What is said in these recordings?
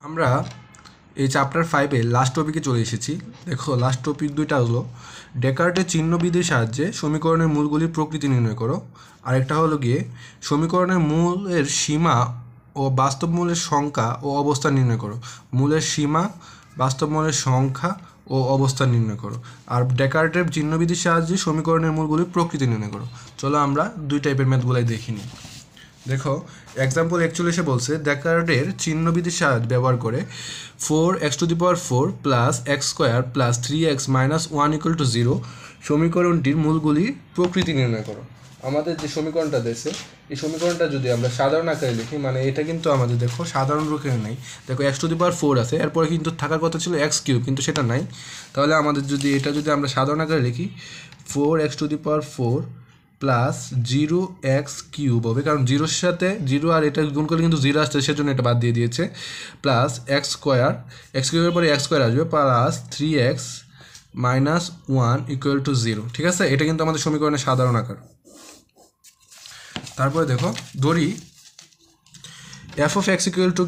আমরা এই chapter 5-এ last টপিকে চলে এসেছি। দেখো, লাস্ট টপিক দুইটা হলো ডেকার্টের চিহ্নবিধির সাহায্যে সমীকরণের মূলগুলির প্রকৃতি নির্ণয় করো, আরেকটা হলো গিয়ে সমীকরণের মূলের সীমা ও বাস্তব মূলের সংখ্যা ও অবস্থান নির্ণয় করো। মূলের সীমা, বাস্তব মূলের সংখ্যা ও অবস্থান নির্ণয় করো। আর ডেকার্টের চিহ্নবিধির সাহায্যে সমীকরণের মূলগুলির প্রকৃতি নির্ণয় করো। চলো আমরা দুই টাইপের ম্যাথগুলাই দেখি নিই। দেখো, এক্সাম্পল 41 বলছে ডেকার্টের চিহ্নবিধির সাহায্যে ব্যবহার করে 4x⁴ plus x square plus 3x minus 1 = 0 সমীকরণটির মূলগুলি প্রকৃতি নির্ণয় করো। আমাদের যে সমীকরণটা দিয়েছে, এই সমীকরণটা যদি আমরা সাধারণ আকারে লিখি, মানে এটা কিন্তু আমাদের দেখো সাধারণ রূপে নাই। দেখো x⁴ আছে, এরপরে কিন্তু থাকার কথা ছিল x³ কিন্তু সেটা নাই। তাহলে আমাদের যদি এটা যদি আমরা সাধারণ আকারে লিখি 4x⁴ প্লাস 0x³ হবে, কারণ জিরোর সাথে জিরো আর এটা গুণ করলে কিন্তু 0 আসছে, সেজন্য এটা বাদ দিয়ে দিয়েছে। প্লাস x² পরে x² আসবে, প্লাস 3x মাইনাস 1 = 0। ঠিক আছে, এটা কিন্তু আমাদের সমীকরণের সাধারণ আকার। তারপরে দেখো, ধরি f(x)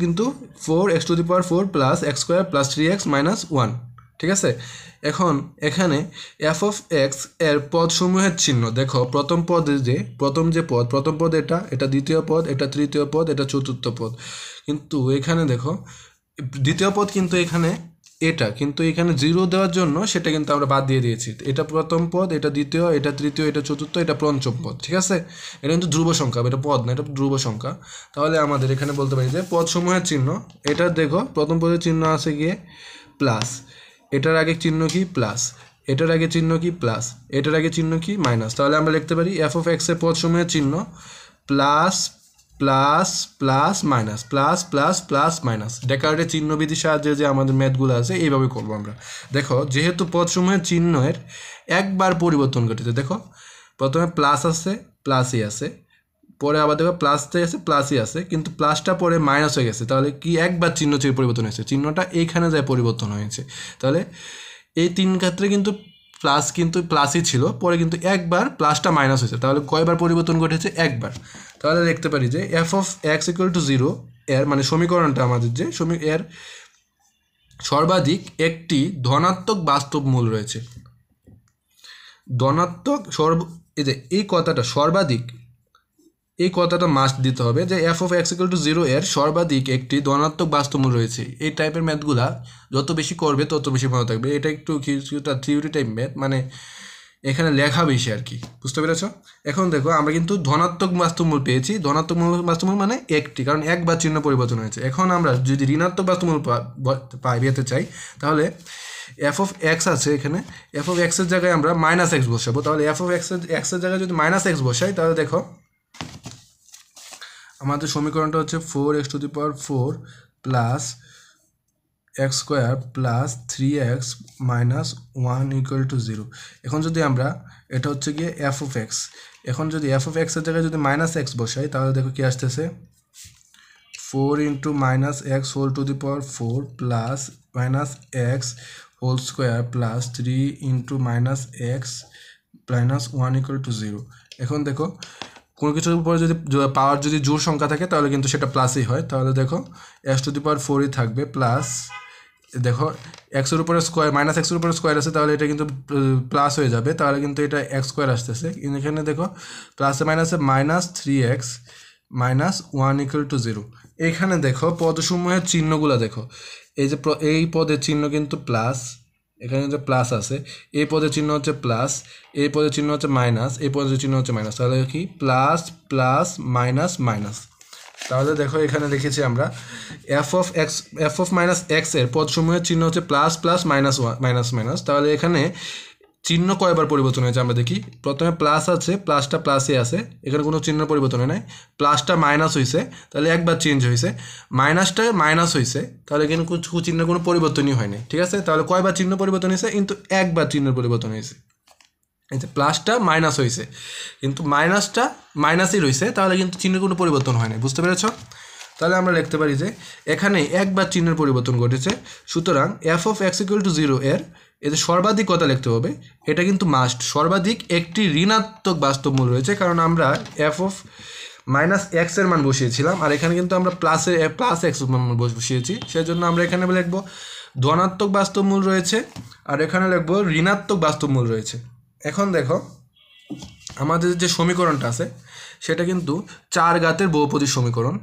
কিন্তু 4x⁴ plus x² plus 3x minus 1। ঠিক আছে, এখন এখানে f(x) এর পদসমূহের চিহ্ন দেখো। প্রথম পদ এটা দ্বিতীয় পদ, এটা তৃতীয় পদ, এটা চতুর্থ পদ। কিন্তু এখানে দেখো দ্বিতীয় পদ কিন্তু এখানে এটা কিন্তু এখানে 0 দেওয়ার জন্য সেটা কিন্তু আমরা বাদ দিয়ে দিয়েছি। এটা প্রথম পদ, এটা দ্বিতীয়, এটা তৃতীয়, এটা চতুর্থ, এটা পঞ্চম পদ। ঠিক আছে, এটা কিন্তু ধ্রুব সংখ্যা, এটা পদ না, এটা ধ্রুব সংখ্যা। তাহলে আমাদের এখানে বলতে পারি যে পদসমূহের চিহ্ন, এটা দেখো প্রথম পদের চিহ্ন আছে গিয়ে প্লাস, এটার আগে চিহ্ন কি প্লাস, এটার আগে চিহ্ন কি প্লাস, এটার আগে চিহ্ন কি মাইনাস। তাহলে আমরা লিখতে পারি f(x) এর পদসমূহের চিহ্ন plus plus plus minus, plus plus plus minus. ডেকার্টের চিহ্নবিধির সাহায্যে যে আমাদের ম্যাথগুলো আছে এইভাবে করবো আমরা। দেখো, যেহেতু পদসমূহের চিহ্নের একবার পরিবর্তন ঘটেছে, দেখো প্রথমে প্লাস আছে, প্লাসই আছে, পরে আবার দেখো প্লাসটাই আছে, প্লাসই আছে, কিন্তু প্লাসটা পরে মাইনাস হয়ে গেছে। তাহলে কি একবার চিহ্ন পরিবর্তন হয়েছে, চিহ্নটা এইখানে যায় পরিবর্তন হয়েছে। তাহলে এই তিন ক্ষেত্রে কিন্তু প্লাসই ছিল, পরে কিন্তু একবার প্লাসটা মাইনাস হয়েছে। তাহলে কয়বার পরিবর্তন ঘটেছে? একবার। তাহলে দেখতে পারি যে f(x) = 0 এর মানে সমীকরণটা আমাদের যে এর সর্বাধিক একটি ধনাত্মক বাস্তব মূল রয়েছে। ধনাত্মক এই কথাটা সর্বাধিক, এই কথাটা মাস্ট দিতে হবে যে f(x) = 0 এর সর্বাধিক একটি ধনাত্মক বাস্তবমূল রয়েছে। এই টাইপের ম্যাথগুলা যত বেশি করবে তত বেশি ভালো থাকবে। এটা একটু কিছুটা থিওরি টাইপ ম্যাথ, মানে এখানে লেখা বেশি আর কি, বুঝতে পেরেছ? এখন দেখো, আমরা কিন্তু ধনাত্মক বাস্তবমূল পেয়েছি। ধনাত্মক বাস্তবমূল মানে একটি, কারণ একবার চিহ্ন পরিবর্তন হয়েছে। এখন আমরা যদি ঋণাত্মক বাস্তবমূল পেতে চাই, তাহলে f(x) আছে এখানে, f(x) এর জায়গায় আমরা -x বসাবো। তাহলে f(x) এর জায়গায় যদি -x বসাই, তাহলে দেখো আমাদের সমীকরণটা হচ্ছে 4x⁴ plus x² plus 3x minus 1 = 0। এখন যদি আমরা, এটা হচ্ছে গিয়ে f(x), এখন যদি f(x) এর জায়গায় যদি -x বসাই, তাহলে দেখো কি আসতেছে 4 × -x⁴ plus -x² plus 3 × -x minus 1 = 0। এখন দেখো, কোনো কিছুর উপরে যদি পাওয়ার যদি জোড় সংখ্যা থাকে তাহলে কিন্তু সেটা প্লাসই হয়। তাহলে দেখো x⁴ থাকবে প্লাস, দেখো x-এর উপরে স্কোয়ার, -x-এর উপরে স্কোয়ার আছে, তাহলে এটা কিন্তু প্লাস হয়ে যাবে। তাহলে কিন্তু এটা x² আসতেছে। এখানে দেখো প্লাসে মাইনাসে -3x মাইনাস 1 = 0। এইখানে দেখো পদসমূহের চিহ্নগুলো দেখো, এই যে এই পদের চিহ্ন কিন্তু প্লাস, এখানে যে প্লাস আছে, এই পদের চিহ্ন হচ্ছে প্লাস, এই পদের চিহ্ন হচ্ছে মাইনাস, এই পদের চিহ্ন হচ্ছে মাইনাস। তাহলে কি প্লাস প্লাস মাইনাস মাইনাস। তাহলে দেখো এখানে দেখেছি আমরা f(x) এর পদসমূহের চিহ্ন হচ্ছে plus plus minus minus minus. তাহলে এখানে চিহ্ন কয়বার পরিবর্তন হয়েছে আমরা দেখি। প্রথমে প্লাস আছে, প্লাসটা প্লাসে আছে, এখানে কোনো চিহ্ন পরিবর্তন হয় নাই। প্লাসটা মাইনাস হয়েছে, তাহলে একবার চেঞ্জ হয়েছে। মাইনাসটা মাইনাস হয়েছে, তাহলে এখানে চিহ্নের কোনো পরিবর্তনই হয়নি। ঠিক আছে, তাহলে কয়বার চিহ্ন পরিবর্তন হয়েছে? কিন্তু একবার চিহ্নের পরিবর্তন হয়েছে। এই যে প্লাসটা মাইনাস হয়েছে, কিন্তু মাইনাসটা মাইনাসই রয়েছে, তাহলে কিন্তু চিহ্নের কোনো পরিবর্তন হয় না। বুঝতে পেরেছ? তাহলে আমরা লিখতে পারি যে এখানে একবার চিহ্নের পরিবর্তন ঘটেছে। সুতরাং f(x) = 0 এর যে সর্বাধিক কথা লিখতে হবে, এটা কিন্তু মাস্ট। সর্বাধিক একটি ঋণাত্মক বাস্তব মূল রয়েছে, কারণ আমরা মাইনাস এক্সের মান বসিয়েছিলাম, আর এখানে কিন্তু আমরা প্লাস এক্স মান বসিয়েছি, সেই জন্য আমরা এখানে লিখব ধনাত্মক বাস্তব মূল রয়েছে, আর এখানে লিখব ঋণাত্মক বাস্তব মূল রয়েছে। এখন দেখো আমাদের যে সমীকরণটা আছে সেটা কিন্তু 4 ঘাতের বহুপদী সমীকরণ।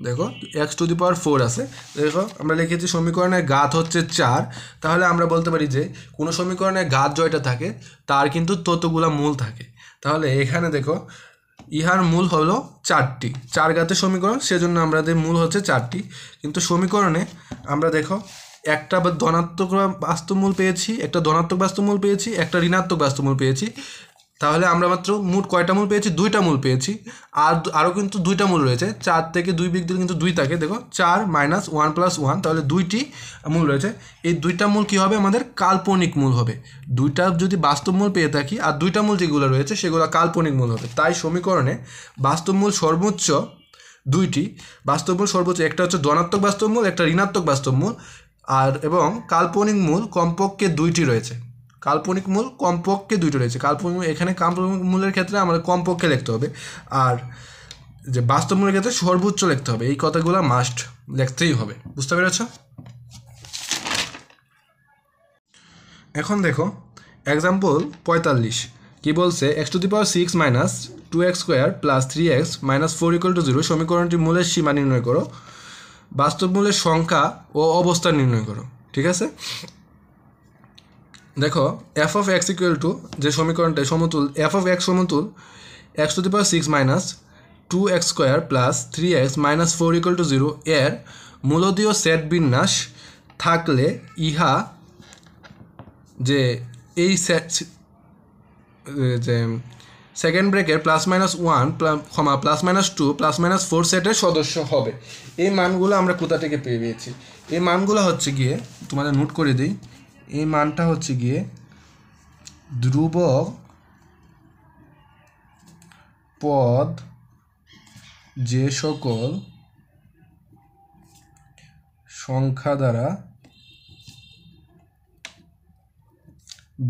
দেখো x⁴ আছে, দেখো আমরা লিখেছি সমীকরণের ঘাত হচ্ছে 4, তাহলে আমরা বলতে পারি যে কোনো সমীকরণের ঘাত জয়টা থাকে তার কিন্তু ততগুলা মূল থাকে। তাহলে এখানে দেখো ইহার মূল হলো 4টি, 4 ঘাতের সমীকরণ, সেজন্য আমাদের মূল হচ্ছে 4টি। কিন্তু সমীকরণে আমরা দেখো একটা ধনাত্মক বাস্তবমূল পেয়েছি, একটা ধনাত্মক বাস্তবমূল পেয়েছি, একটা ঋণাত্মক বাস্তবমূল পেয়েছি। তাহলে আমরা মাত্র মোট কয়টা মূল পেয়েছি? 2টা মূল পেয়েছি। আর আরও কিন্তু 2টা মূল রয়েছে, 4 থেকে 2 বিয়োগ দিলে কিন্তু 2 থাকে। দেখো 4 - 1 + 1, তাহলে 2টি মূল রয়েছে। এই 2টা মূল কী হবে? আমাদের কাল্পনিক মূল হবে। 2টা যদি বাস্তব মূল পেয়ে থাকি আর 2টা মূল যেগুলো রয়েছে সেগুলো কাল্পনিক মূল হবে। তাই সমীকরণে বাস্তব মূল সর্বোচ্চ 2টি, বাস্তব মূল সর্বোচ্চ একটা হচ্ছে ধনাত্মক বাস্তব মূল, একটা ঋণাত্মক বাস্তব মূল, আর এবং কাল্পনিক মূল কমপক্ষে 2টি রয়েছে। কাল্পনিক মূল কমপক্ষে 2টি রয়েছে। এখানে কাল্পনিক মূলের ক্ষেত্রে আমাদের কমপক্ষে লিখতে হবে, আর যে বাস্তব মূলের ক্ষেত্রে সর্বোচ্চ লিখতে হবে। এই কথাগুলো মাস্ট লিখতেই হবে, বুঝতে পেরেছ? এখন দেখো এক্সাম্পল 45 কি বলছে? x⁶ - 2x² + 3x - 4 = 0 সমীকরণটির মূলের সীমা নির্ণয় করো, বাস্তব মূলের সংখ্যা ও অবস্থা নির্ণয় করো। ঠিক আছে, দেখো f(x) যে সমীকরণটা সমতুল f(x) সমতুল x⁶ - 2x² + 3x - 4 = 0 এর মূলদীয় সেট বিন্যাস থাকলে ইহা যে এই সেট যে সেকেন্ড ব্রেকের +-1, +-2, +-4 সেটের সদস্য হবে। এই মানগুলো আমরা কোথা থেকে পেয়েছি? এই মানগুলো হচ্ছে গিয়ে তোমাদের নোট করে দিই। এই মানটা হচ্ছে গিয়ে ধ্রুবক পদ যে সকল সংখ্যা দ্বারা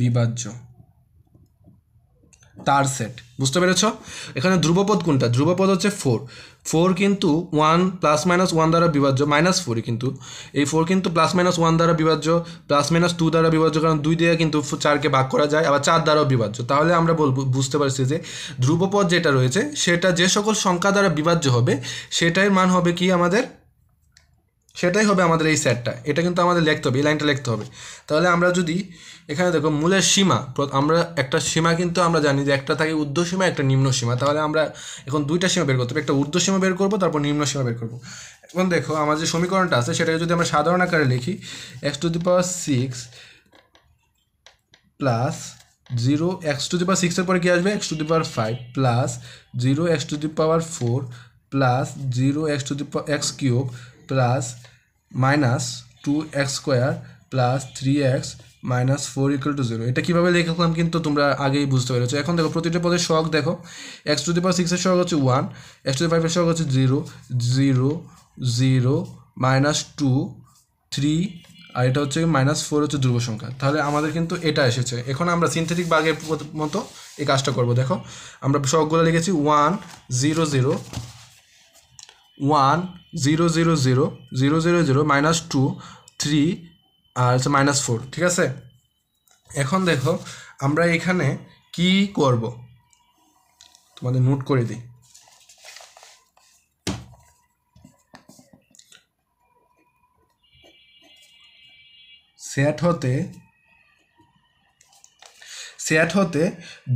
বিভাজ্য তার সেট। বুঝতে পেরেছ? এখানে ধ্রুবপদ কোনটা? ধ্রুবপদ হচ্ছে 4 কিন্তু 1 +-1 দ্বারা বিভাজ্য, -4 কিন্তু এই 4 কিন্তু +-1 দ্বারা বিভাজ্য, +-2 দ্বারা বিভাজ্য, কারণ 2 দিয়ে কিন্তু 4কে ভাগ করা যায়, আবার 4 দ্বারাও বিভাজ্য। তাহলে আমরা বুঝতে পারছি যে ধ্রুবপদ যেটা রয়েছে সেটা যে সকল সংখ্যা দ্বারা বিভাজ্য হবে সেটাই মান হবে কি আমাদের, সেটাই হবে আমাদের এই সেটটা। এটা কিন্তু আমাদের লিখতে হবে, এই লাইনটা লিখতে হবে। তাহলে আমরা যদি এখানে দেখো মূলের সীমা, আমরা একটা সীমা কিন্তু আমরা জানি যে একটা থাকে ঊর্ধ্ব সীমা, একটা নিম্ন সীমা। তাহলে আমরা এখন 2টা সীমা বের করতে হবে, একটা ঊর্ধ্ব সীমা বের করবো, তারপর নিম্ন সীমা বের করবো। এখন দেখো আমার যে সমীকরণটা আছে সেটাকে যদি আমরা সাধারণ আকারে লিখি x⁶ + 0 x⁶ এর পরে কি আসবে? x⁵ + 0 x⁴ + 0 x³ + -2x² + 3x - 4 = 0। এটা কীভাবে লিখলাম কিন্তু তোমরা আগেই বুঝতে পেরেছো। এখন দেখো প্রতিটা পদের সহগ দেখো, x⁶ এর সহগ হচ্ছে 1, x⁵ এর সহগ হচ্ছে 0, 0, 0, -2, 3, আর এটা হচ্ছে -4 হচ্ছে ধ্রুব সংখ্যা। তাহলে আমাদের কিন্তু এটা এসেছে। এখন আমরা সিনথেটিক ভাগের মতো এই কাজটা করব। দেখো আমরা সহগগুলো লিখেছি 1, 0, 0, 1, 0, 0, 0, 0, 0, 0, -2, 3 আর হচ্ছে -4। ঠিক আছে, এখন দেখো আমরা এখানে কি করব তোমাদের নোট করে দিই। সেট হতে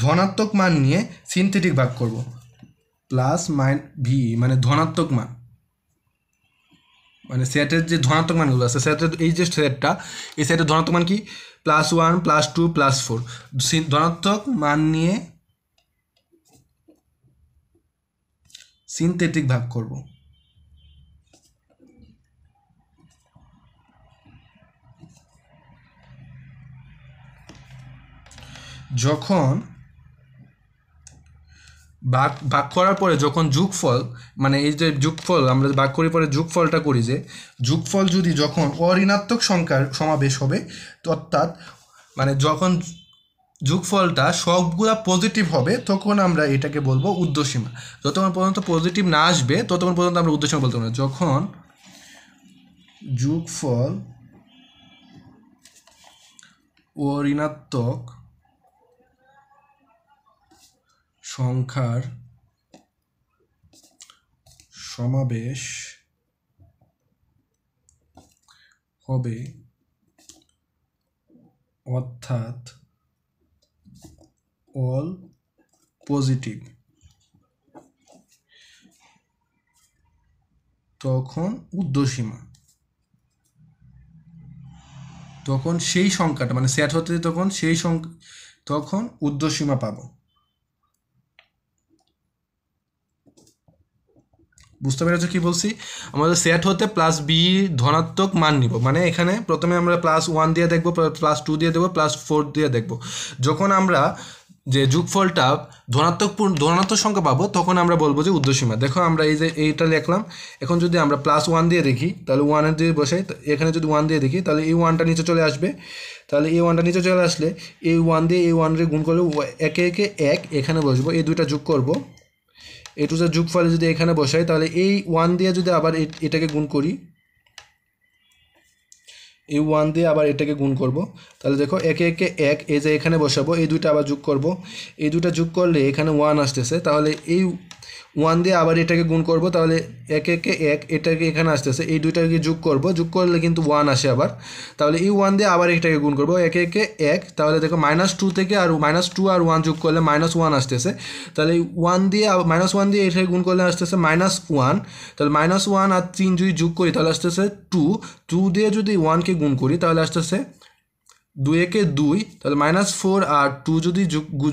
ধনাত্মক মান নিয়ে সিনথেটিক ভাগ করব, +-v মানে ধনাত্মক মান, মানে সেটের যে ধনাত্মক মানগুলো আছে, সেটের এই যে সেটটা, এই সেটের ধনাত্মক মান কি? +1, +2, +4 ধনাত্মক মান নিয়ে সিনথেটিক ভাগ করব। যখন ভাগ করার পরে যখন যোগফল, মানে এই যে যোগফল আমরা ভাগ করি পরে যোগফলটা করি, যে যোগফল যদি যখন অঋণাত্মক সংখ্যার সমাবেশ হবে, অর্থাৎ মানে যখন যোগফলটা সবগুলা পজিটিভ হবে তখন আমরা এটাকে বলবো ঊর্ধ্বসীমা। যতক্ষণ পর্যন্ত পজিটিভ না আসবে ততক্ষণ পর্যন্ত আমরা ঊর্ধ্বসীমা বলতে পারবো না। যখন যোগফল ও ঋণাত্মক সংখ্যার সমাবেশ হবে অর্থাৎ অল পজিটিভ, তখন ঊর্ধ্বসীমা। তখন সেই সংখ্যাটা মানে সেট হতে তখন সেই সংখ্যা তখন ঊর্ধ্বসীমা পাবো। বুঝতে পেরেছো কি বলছি? আমাদের সেট হতে প্লাস বি ধনাত্মক মান নিব, মানে এখানে প্রথমে আমরা +1 দিয়ে দেখবো, +2 দিয়ে দেবো, +4 দিয়ে দেখবো। যখন আমরা যে যোগফলটা ধনাত্মক সংখ্যা পাবো তখন আমরা বলবো যে ঊর্ধ্বসীমা। দেখো আমরা এই যে এইটা লিখলাম, এখন যদি আমরা +1 দিয়ে দেখি তাহলে 1 দিয়ে বসাই, এখানে যদি 1 দিয়ে দেখি তাহলে এই 1টা নিচে চলে আসবে। তাহলে এই 1টা নিচে চলে আসলে এই 1 দিয়ে এই 1 রে গুণ করলে একে একে 1 এখানে বসবো, এই দুইটা যোগ করবো। এই টুটার যোগফলে যদি এখানে বসাই তাহলে এই 1 দিয়ে যদি আবার এটাকে গুণ করি, এই 1 দিয়ে আবার এটাকে গুণ করব, তাহলে দেখো একে একে 1 এই যে এখানে বসাবো, এই দুইটা আবার যোগ করব, এই দুইটা যোগ করলে এখানে 1 আসতেছে, তাহলে এই 1 দিয়ে আবার এটাকে গুণ করব, তাহলে একে একে 1 এটাকে এখানে আসতেছে, এই দুইটাকে যোগ করব, যোগ করলে কিন্তু 1 আসে আবার, তাহলে এই 1 দিয়ে আবার এটাকে গুণ করব একে একে 1, তাহলে দেখো -2 থেকে আর -2 আর 1 যোগ করলে -1 আসতেছে, তাহলে 1 দিয়ে -1 দিয়ে এটাকে গুণ করলে আসতেছে -1, তাহলে -1 আর 3 যদি যোগ করি তাহলে আসতেছে 2 দিয়ে যদি 1কে গুণ করি তাহলে আসতেছে 2 একে 2, তাহলে -4 আর 2 যদি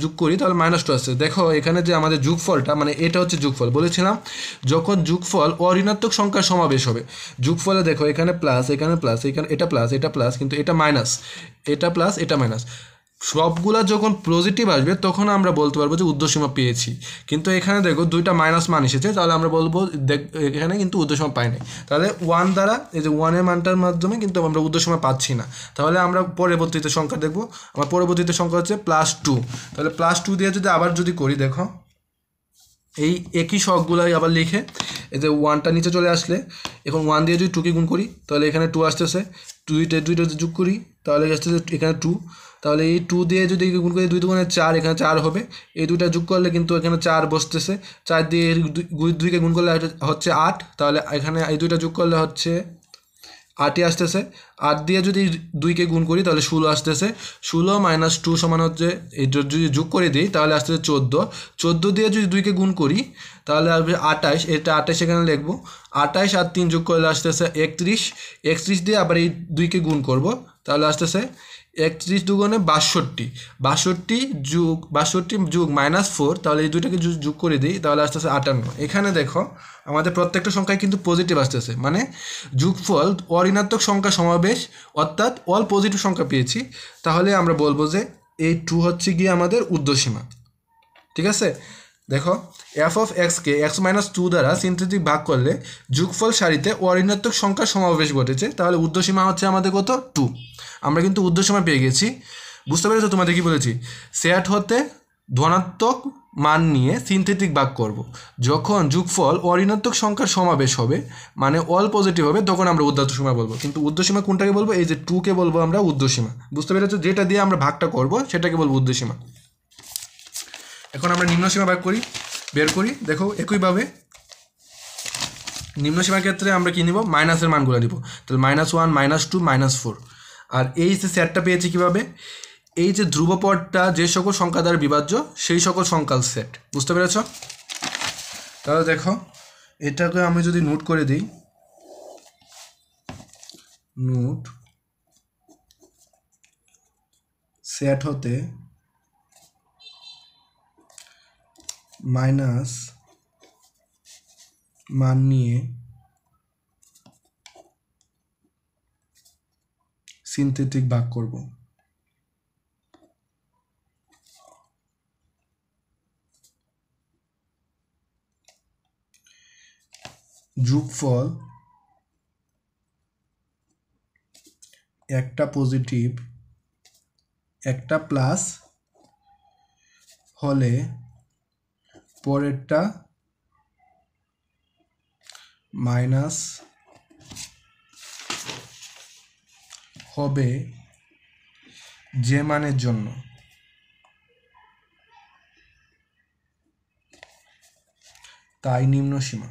যোগ করি তাহলে -2 আসছে। দেখো এখানে যে আমাদের যোগফলটা মানে এটা হচ্ছে যোগফল, বলেছিলাম যখন যোগফল অঋণাত্মক সংখ্যার সমাবেশ হবে। যোগফলে দেখো এখানে প্লাস, এখানে প্লাস, এখানে এটা প্লাস, এটা প্লাস, কিন্তু এটা মাইনাস, এটা প্লাস, এটা মাইনাস, সবগুলা যখন পজিটিভ আসবে তখন আমরা বলতে পারবো যে ঊর্ধ্বসীমা পেয়েছি। কিন্তু এখানে দেখো দুইটা মাইনাস মান এসেছে, তাহলে আমরা বলবো এখানে কিন্তু ঊর্ধ্বসীমা পাই নাই। তাহলে 1 দ্বারা এই যে 1 এর মানটার মাধ্যমে কিন্তু আমরা ঊর্ধ্বসীমা পাচ্ছি না। তাহলে আমরা পরবর্তীতে সংখ্যা দেখবো, আমার পরবর্তীতে সংখ্যা হচ্ছে +2। তাহলে +2 দিয়ে যদি আবার যদি করি, দেখো এই একই শখগুলাই আবার লিখে এই যে 1টা নিচে চলে আসলে, এখন 1 দিয়ে যদি 2কে গুণ করি তাহলে এখানে 2 আসতেছে, দুইটা যোগ করি তাহলে আসতেছে এখানে 2, তাহলে এই 2 দিয়ে যদি গুণ করি 2 2 4, এখানে 4 হবে, এই দুইটা যোগ করলে কিন্তু এখানে 4 বসতেছে, 4 দিয়ে 2কে গুণ করলে হচ্ছে 8, তাহলে এখানে এই দুইটা যোগ করলে হচ্ছে 8ই আসতেছে, 8 দিয়ে যদি 2কে গুণ করি তাহলে 16 আসতেছে, 16 - 2 সমান হচ্ছে, এই যদি যোগ করে দিই তাহলে আসতেছে 14, 14 দিয়ে যদি 2কে গুণ করি তাহলে আসবে 28, এটা 28 এখানে লিখবো, 28 আর 3 যোগ করলে আসতেছে 31, 31 দিয়ে আবার এই 2কে গুণ করব, তাহলে আসতেছে 31 দুগুণে 62, 62 যোগ 62 যোগ -4, তাহলে এই দুইটাকে যোগ করে দিই তাহলে আসতেছে 58। এখানে দেখো আমাদের প্রত্যেকটা সংখ্যায় কিন্তু পজিটিভ আসতেছে, মানে যোগফল অঋণাত্মক সংখ্যা সমাবেশ অর্থাৎ অল পজিটিভ সংখ্যা পেয়েছি। তাহলে আমরা বলবো যে এই 2 হচ্ছে গিয়ে আমাদের ঊর্ধ্বসীমা। ঠিক আছে, দেখো f(x)কে x - 2 দ্বারা সিনথেটিক ভাগ করলে যোগফল সারিতে অঋণাত্মক সংখ্যার সমাবেশ ঘটেছে, তাহলে ঊর্ধ্বসীমা হচ্ছে আমাদের কত? 2। আমরা কিন্তু ঊর্ধ্বসীমা পেয়ে গেছি। বুঝতে পেরেছো তোমাদের কি বলেছি? সেট হতে ধনাত্মক মান নিয়ে সিনথেটিক ভাগ করব। যখন যোগফল অঋণাত্মক সংখ্যার সমাবেশ হবে মানে অল পজিটিভ হবে তখন আমরা ঊর্ধ্বসীমা বলবো। কিন্তু ঊর্ধ্বসীমা কোনটাকে বলবো? এই যে 2কে বলবো আমরা ঊর্ধ্বসীমা। বুঝতে পেরেছো? যেটা দিয়ে আমরা ভাগটা করব সেটাকে বলবো ঊর্ধ্বসীমা। এখন আমরা নিম্নসীমা বের করি। দেখো একইভাবে নিম্নসীমার ক্ষেত্রে আমরা কি নিব? মাইনাসের মানগুলো নিব। তাহলে -1 -2 -4। আর এই যে সেটটা পেয়েছি কিভাবে? এই যে ধ্রুবপদটা যে সকল সংখ্যা দ্বারা বিভাজ্য সেই সকল সংখ্যার সেট। বুঝতে পেরেছ? তাহলে দেখো এটাকে আমি যদি নোট করে দিই, নোট সেট হতে মাইনাস মান নিয়ে সিনথেটিক ভাগ করব। যোগফল একটা পজিটিভ একটা প্লাস হলে পরেরটা মাইনাস হবে যে মানের জন্য তাই নিম্ন সীমা।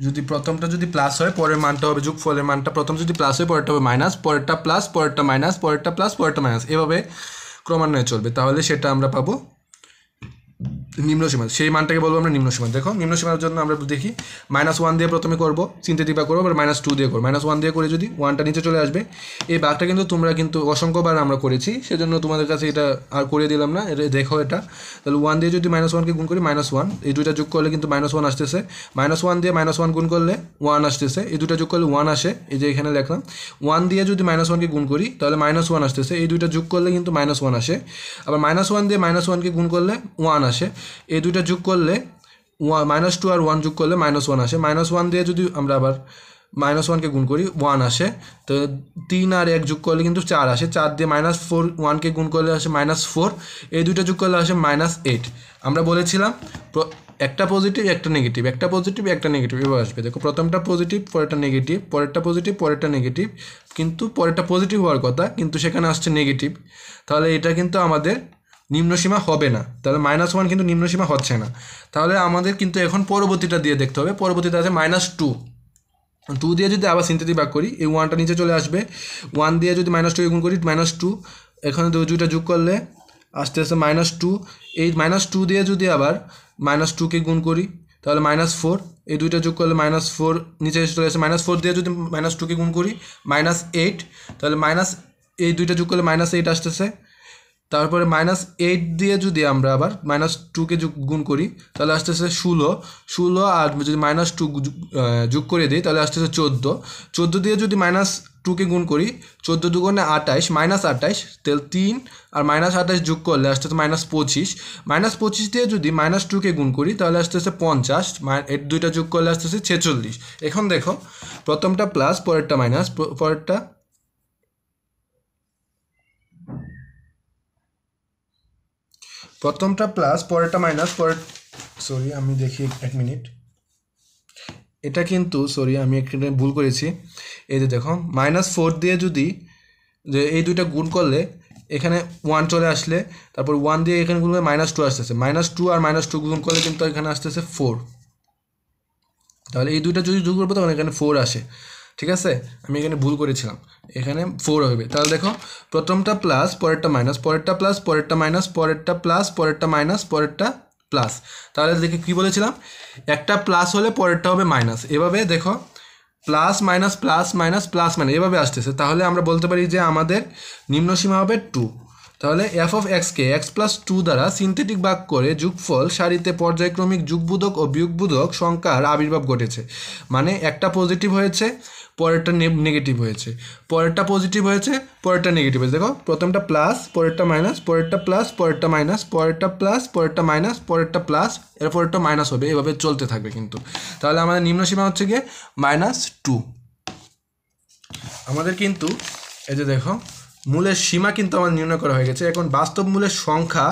যদি প্রথমটা যদি প্লাস হয় পরের মানটা হবে যোগফলের মানটা প্রথম যদি প্লাস হয় পরেরটা হবে মাইনাস, পরেরটা প্লাস, পরেরটা মাইনাস, পরেরটা প্লাস, পরেরটা মাইনাস, এভাবে ক্রমান্বয়ে চলবে। তাহলে সেটা আমরা পাবো নিম্ন সীমা। সেই মানটাকে বলবো আমরা নিম্ন সীমা। দেখো নিম্ন সীমার জন্য আমরা দেখি -1 দিয়ে প্রথমে করবো, সিনথেটিক ভাগ করবো, আবার -2 দিয়ে করবো। -1 দিয়ে করে যদি 1টা নিচে চলে আসবে। এই ভাগটা কিন্তু তোমরা কিন্তু অসংখ্যবার আমরা করেছি, সেজন্য তোমাদের কাছে এটা আর করে দিলাম না। এটা দেখো, এটা তাহলে 1 দিয়ে যদি -1কে গুণ করি -1, এই দুইটা যোগ করলে কিন্তু -1 আসতেছে। -1 দিয়ে -1 গুণ করলে 1 আসতেছে, এই দুটো যোগ করলে 1 আসে, এই যে এখানে লিখলাম। 1 দিয়ে যদি -1কে গুণ করি তাহলে -1 আসতেছে, এই দুইটা যোগ করলে কিন্তু -1 আসে। আবার -1 দিয়ে -1কে গুণ করলে 1 আসে, এই দুইটা যোগ করলে -2 আর 1 যোগ করলে -1 আসে। -1 দিয়ে যদি আমরা আবার -1কে গুণ করি 1 আসে, তো 3 আর 1 যোগ করলে কিন্তু 4 আসে। 4 দিয়ে -4 1কে গুণ করলে আসে -4, এই দুইটা যোগ করলে আসে -8। আমরা বলেছিলাম একটা পজিটিভ একটা নেগেটিভ, একটা পজিটিভ একটা নেগেটিভ এভাবে আসবে। দেখো প্রথমটা পজিটিভ পরেরটা নেগেটিভ, পরেরটা পজিটিভ পরেরটা নেগেটিভ, কিন্তু পরেরটা পজিটিভ হওয়ার কথা কিন্তু সেখানে আসছে নেগেটিভ। তাহলে এটা কিন্তু আমাদের নিম্নসীমা হবে না, তাহলে -1 কিন্তু নিম্নসীমা হচ্ছে না। তাহলে আমাদের কিন্তু এখন পরবর্তীটা দিয়ে দেখতে হবে। পরবর্তীটা আছে -2 দিয়ে যদি আবার সিনথেটিক ভাগ করি এই 1টা নিচে চলে আসবে। 1 দিয়ে যদি -2 গুণ করি -2, এখানে দুইটা যোগ করলে আসতে আসতে -2, এই -2 দিয়ে যদি আবার -2কে গুণ করি তাহলে -4, এই দুইটা যোগ করলে -4 নিচে চলে আসে। -4 দিয়ে যদি -2কে গুণ করি -8, তাহলে এই দুইটা যোগ করলে -8 আসতেছে। তারপরে -8 দিয়ে যদি আমরা আবার -2কে গুণ করি তাহলে আসতেছে 16, আর যদি -2 যোগ করে দিই তাহলে আসতেছে 14 দিয়ে যদি -2কে গুণ করি 14 দুগুণে 28, -28, তাহলে 3 আর -28 যোগ করলে আসতেছে -25, -25 দিয়ে যদি -2কে গুণ করি তাহলে আসতেছে 50, এর দুইটা যোগ করলে আসতেছে 46। এখন দেখো প্রথমটা প্লাস পরেরটা মাইনাস, প্রথমটা প্লাস পরেরটা মাইনাস, সরি আমি দেখি 1 মিনিট, এটা কিন্তু সরি আমি এখানে ভুল করেছি। এই যে দেখো -4 দিয়ে যদি যে এই দুইটা গুণ করলে এখানে 1 চলে আসলে, তারপর 1 দিয়ে এখানে গুণ করলে -2 আসতেছে, -2 আর -2 গুণ করলে কিন্তু এখানে আসতেছে 4। তাহলে এই দুইটা যদি যোগ করবো তখন এখানে 4 আসে। ঠিক আছে, আমি এখানে ভুল করেছিলাম, এখানে 4 হবে। তাহলে দেখো প্রথমটা প্লাস পরেরটা মাইনাস, পরেরটা প্লাস পরেরটা মাইনাস, পরেরটা প্লাস পরেরটা মাইনাস, পরেরটা প্লাস। তাহলে দেখে কী বলেছিলাম, একটা প্লাস হলে পরেরটা হবে মাইনাস। এভাবে দেখো plus minus plus minus plus minus এভাবে আসতেছে। তাহলে আমরা বলতে পারি যে আমাদের নিম্নসীমা হবে 2। তাহলে f(x)কে x+2 দ্বারা সিনথেটিক ভাগ করে যোগফল সারিতে পর্যায়ক্রমিক যুগবোধক ও বিয়োগবোধক সংখ্যার আবির্ভাব ঘটেছে। মানে একটা পজিটিভ হয়েছে পরেরটা নেগেটিভ হয়েছে, পরেরটা পজিটিভ হয়েছে পরেরটা নেগেটিভ হয়েছে। দেখো প্রথমটা প্লাস পরেরটা মাইনাস, পরেরটা প্লাস পরেরটা মাইনাস, পরেরটা প্লাস পরেরটা মাইনাস, পরেরটা প্লাস এর পরেরটা মাইনাস হবে, এভাবে চলতে থাকবে কিন্তু। তাহলে আমাদের নিম্নসীমা হচ্ছে গিয়ে -2। আমাদের কিন্তু এই যে দেখো মূলের সীমা কিন্তু আমার নির্ণয় করা হয়ে গেছে। এখন বাস্তব মূলের সংখ্যা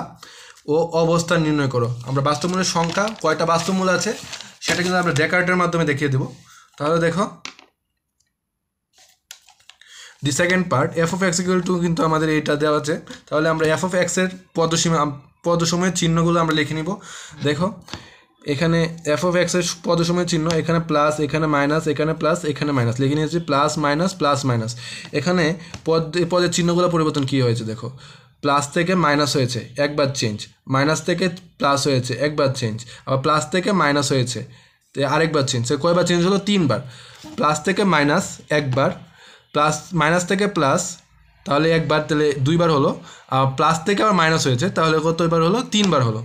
ও অবস্থান নির্ণয় করো। আমরা বাস্তব মূলের সংখ্যা কয়টা বাস্তব মূল আছে সেটা কিন্তু আমরা ডেকার্টের মাধ্যমে দেখিয়ে দেবো। তাহলে দেখো দি সেকেন্ড পার্ট f(x) কিন্তু আমাদের এইটা দেওয়া আছে। তাহলে আমরা f(x)-এর পদসমূহের চিহ্নগুলো আমরা লিখে নিব। দেখো এখানে f(x)-এর পদসমূহের চিহ্ন, এখানে প্লাস, এখানে মাইনাস, এখানে প্লাস, এখানে মাইনাস লিখে নিয়েছি, প্লাস মাইনাস প্লাস মাইনাস। এখানে পদের চিহ্নগুলো পরিবর্তন কী হয়েছে দেখো, প্লাস থেকে মাইনাস হয়েছে একবার চেঞ্জ, মাইনাস থেকে প্লাস হয়েছে একবার চেঞ্জ, আবার প্লাস থেকে মাইনাস হয়েছে আরেকবার চেঞ্জ। কয়বার চেঞ্জ হলো? 3বার। প্লাস থেকে মাইনাস একবার, প্লাস মাইনাস থেকে প্লাস তাহলে একবার, তাহলে 2বার হলো। আর প্লাস থেকে আবার মাইনাস হয়েছে তাহলে কতবার হলো? 3বার হলো।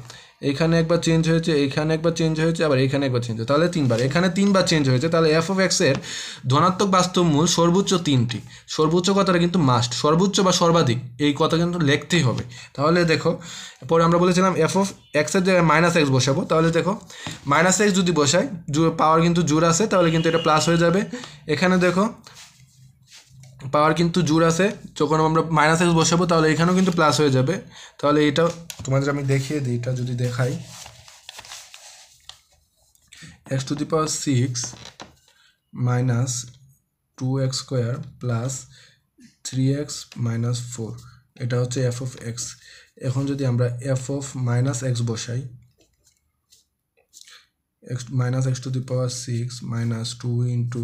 এখানে একবার চেঞ্জ হয়েছে, এখানে একবার চেঞ্জ হয়েছে, আবার এখানে একবার চেঞ্জ হয়েছে, তাহলে 3বার। এখানে 3বার চেঞ্জ হয়েছে। তাহলে f(x)-এর ধনাত্মক বাস্তব মূল সর্বোচ্চ 3টি। সর্বোচ্চ কথাটা কিন্তু মাস্ট, সর্বোচ্চ বা সর্বাধিক এই কথা কিন্তু লিখতেই হবে। তাহলে দেখো পরে আমরা বলেছিলাম f(x)-এর জায়গায় -x বসাবো। তাহলে দেখো -x যদি বসাই, পাওয়ার কিন্তু জোর আছে, তাহলে কিন্তু এটা প্লাস হয়ে যাবে। এখানে দেখো পাওয়ার কিন্তু জোর আছে, যখন আমরা মাইনাস এক্স বসাবো তাহলে এখানেও কিন্তু প্লাস হয়ে যাবে। তাহলে এটা তোমাদের আমি দেখিয়ে দিই, এটা যদি দেখাই x⁶ minus 2x square plus 3x minus 4, এটা হচ্ছে এফ অফ এক্স। এখন যদি আমরা এফ অফ মাইনাস এক্স বসাই, minus x⁶ minus 2 into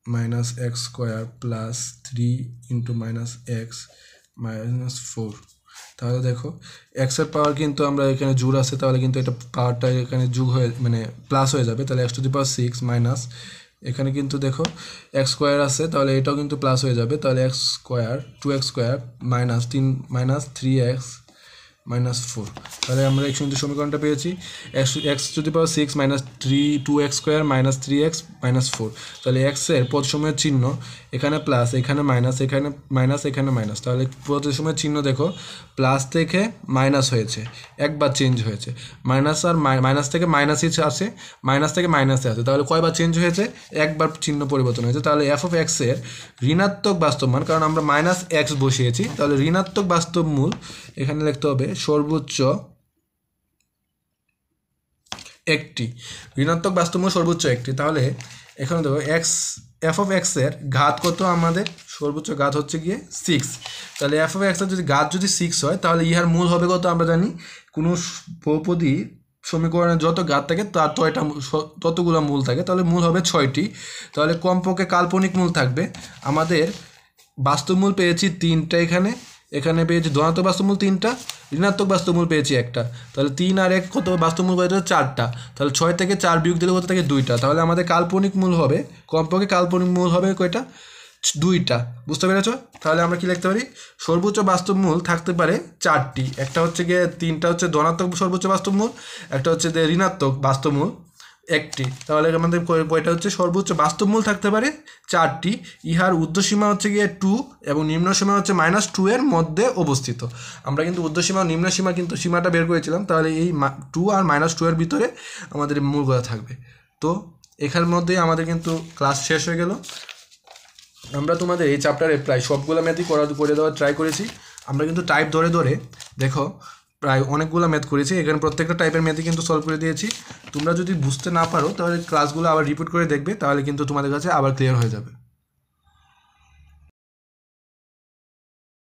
minus x square plus 3 into minus x minus 4, তাহলে দেখো এক্সের পাওয়ার কিন্তু আমরা এখানে জোর আছে, তাহলে কিন্তু এটা পাওয়ারটা এখানে যোগ হয়ে মানে প্লাস হয়ে যাবে। তাহলে x⁶ মাইনাস এখানে কিন্তু দেখো এক্স স্কোয়ার আছে, তাহলে এটাও কিন্তু প্লাস হয়ে যাবে। তাহলে x square 2x square minus 3x minus 4, তাহলে আমরা কিন্তু সমীকরণটা পেয়েছি x⁶ minus 2x square minus 3x minus 4। তাহলে এক্সের পদ সময়ের চিহ্ন এখানে প্লাস, এখানে মাইনাস, এখানে মাইনাস, এখানে মাইনাস, তাহলে পদ সময়ের চিহ্ন দেখো প্লাস থেকে মাইনাস হয়েছে, একবার চেঞ্জ হয়েছে। মাইনাস আর মাইনাস থেকে মাইনাসই আছে, মাইনাস থেকে মাইনাসে আছে, তাহলে কয়বার চেঞ্জ হয়েছে? একবার চিহ্ন পরিবর্তন হয়েছে। তাহলে এফ অফ এক্সের ঋণাত্মক বাস্তব মান, কারণ আমরা মাইনাস এক্স বসিয়েছি, তাহলে ঋণাত্মক বাস্তব মূল এখানে লিখতে হবে সর্বোচ্চ একটি, ঋণাত্মক বাস্তব মূল সর্বোচ্চ একটি। তাহলে এখানে দেখো এফ অফ এক্সের ঘাত কত? আমাদের সর্বোচ্চ ঘাত হচ্ছে গিয়ে 6। তাহলে এফ অফ এক্সের যদি ঘাত যদি 6 হয়, তাহলে ইহার মূল হবে কত? আমরা জানি কোনো বহুপদী সমীকরণে যত ঘাত থাকে তার ততগুলো মূল থাকে, তাহলে মূল হবে 6টি। তাহলে কমপক্ষে কাল্পনিক মূল থাকবে আমাদের। বাস্তব মূল পেয়েছি 3টা, এখানে পেয়েছি ধনাত্মক বাস্তবমূল 3টা, ঋণাত্মক বাস্তবমূল পেয়েছি 1টা। তাহলে 3 আর 1 কত? বাস্তবমূল কত? 4টা। তাহলে 6 থেকে 4 বিয়োগ দিলে কত থাকে? 2টা। তাহলে আমাদের কাল্পনিক মূল হবে, কমপক্ষে কাল্পনিক মূল হবে কয়টা? 2টা। বুঝতে পেরেছো? তাহলে আমরা কি লিখতে পারি? সর্বোচ্চ বাস্তবমূল থাকতে পারে 4টি। একটা হচ্ছে গিয়ে 3টা হচ্ছে ধনাত্মক সর্বোচ্চ বাস্তবমূল, একটা হচ্ছে ঋণাত্মক বাস্তবমূল 1টি। তাহলে আমাদের কয়টা হচ্ছে? সর্বোচ্চ বাস্তবমূল থাকতে পারে 4টি। ইহার ঊর্ধ্বসীমা হচ্ছে গিয়ে 2 এবং নিম্নসীমা হচ্ছে -2 এর মধ্যে অবস্থিত। আমরা কিন্তু ঊর্ধ্বসীমা ও নিম্নসীমা কিন্তু সীমাটা বের করেছিলাম, তাহলে এই 2 আর -2 এর ভিতরে আমাদের মূলগুলো থাকবে। তো এখানের মধ্যেই আমাদের কিন্তু ক্লাস শেষ হয়ে গেল। আমরা তোমাদের এই চ্যাপ্টারে প্রায় সবগুলো ম্যাথই করে দেওয়ার ট্রাই করেছি। আমরা কিন্তু টাইপ ধরে ধরে দেখো প্রায় অনেকগুলো ম্যাথ করেছি, এখানে প্রত্যেকটা টাইপের ম্যাথই কিন্তু সলভ করে দিয়েছি। তোমরা যদি বুঝতে না পারো তাহলে ক্লাসগুলো আবার রিপিট করে দেখবে, তাহলে কিন্তু তোমাদের কাছে আবার ক্লিয়ার হয়ে যাবে।